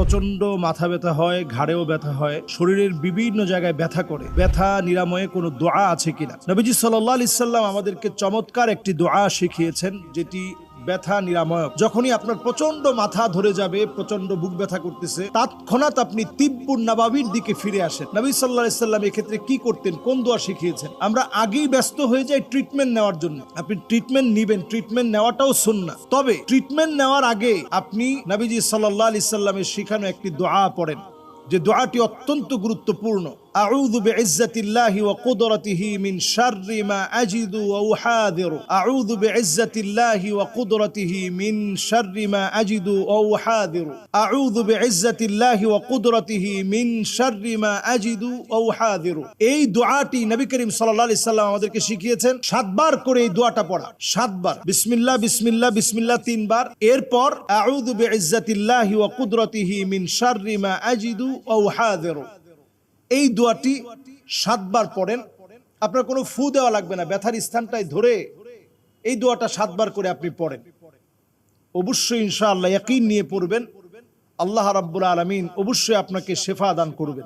প্রচন্ড মাথা ব্যথা হয়, ঘাড়েও ব্যথা হয়, শরীরের বিভিন্ন জায়গায় ব্যথা করে, ব্যথা নিরাময়ে কোনো দোয়া আছে কিনা? নবীজি সাল্লাল্লাহু আলাইহি সাল্লাম আমাদেরকে চমৎকার একটি দোয়া শিখিয়েছেন, যেটি ব্যথা নিরাময়ক। যখনই আপনার প্রচন্ড মাথা ধরে যাবে, প্রচন্ড বুক ব্যথা করতেছে, তৎক্ষণাৎ আপনি তিব্বুন নাবাবির দিকে ফিরে আসেন। নবী সাল্লাল্লাহু আলাইহি সাল্লাম এক্ষেত্রে কি করতেন, কোন দোয়া শিখিয়েছেন? আমরা আগেই ব্যস্ত হয়ে যাই ট্রিটমেন্ট নেওয়ার জন্য। আপনি ট্রিটমেন্ট নিবেন, ট্রিটমেন্ট নেওয়াটাও সুন্নাহ। তবে ট্রিটমেন্ট নেওয়ার আগে আপনি নবীজি সাল্লাল্লাহু আলাইহি সাল্লামের শিখানো একটি দোয়া পড়েন, যে দোয়াটি অত্যন্ত গুরুত্বপূর্ণ। আউযু বিইজ্জাতিল্লাহি ওয়া কুদরাতিহি মিন শাররি মা আজিদু ওয়া উহাযিরু। আউযু বিইজ্জাতিল্লাহি ওয়া কুদরাতিহি মিন শাররি মা আজিদু ওয়া উহাযিরু। আউযু বিইজ্জাতিল্লাহি ওয়া কুদরাতিহি মিন শাররি মা আজিদু ওয়া উহাযিরু। এই দোয়াটি নবী করিম সাল্লাল্লাহু আলাইহি সাল্লাম আমাদেরকে শিখিয়েছেন 7 বার করে এই দোয়াটা পড়া। 7 বার বিসমিল্লাহ বিসমিল্লাহ বিসমিল্লাহ 3 বার, এরপর আউযু বিইজ্জাতিল্লাহি ওয়া কুদরাতিহি মিন শাররি মা আজিদু ওয়া উহাযিরু। এই দোয়াটি 7 বার পড়েন। আপনার কোনো ফু দেওয়া লাগবে না, ব্যথার স্থানটায় ধরে এই দোয়াটা 7 বার করে আপনি পড়েন। অবশ্যই ইনশাআল্লাহ ইয়াকিন নিয়ে পড়বেন, আল্লাহ রাব্বুল আলামিন অবশ্যই আপনাকে শেফা দান করবেন।